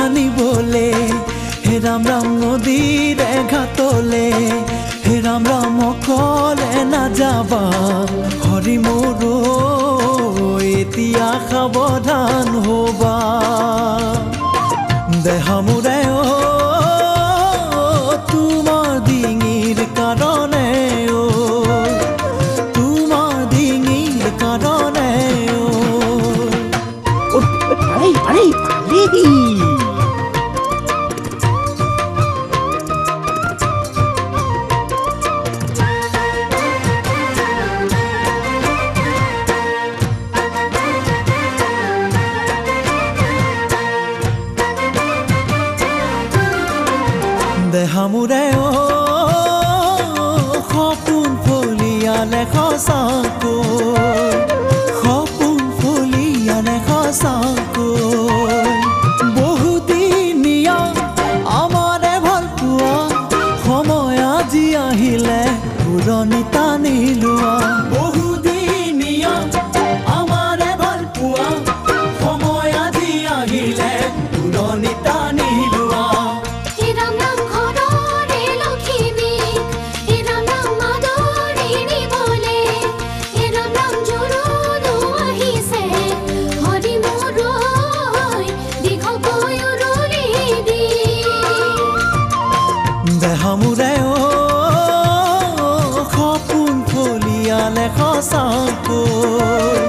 আনিবলে হে ৰাম ৰাম নদীৰে ঘাটলে হে ৰাম ৰাম অকলে নাযাবা হৰি মোৰ এতিয়া সাৱধান হবা দেহা মোৰে তোমাৰ ডিঙিৰ কাৰণে তোমাৰ ডিঙিৰ কাৰণে আৰে দেহা মোৰে সপোন ফলিয়ালে সঁচাকৈ সপোন ফলিয়ালে সঁচাকৈ বহুদিনীয়া আমাৰে ভাল পোৱা সময় আজি আহিলে পুৰণি টানি লোৱা বহুদিনীয়া আমাৰে ভাল পোৱা সময় আজি আহিলে পুৰণি টানি লোৱা দেহা মোৰে সপোন ফলিয়ালে সঁচাকৈ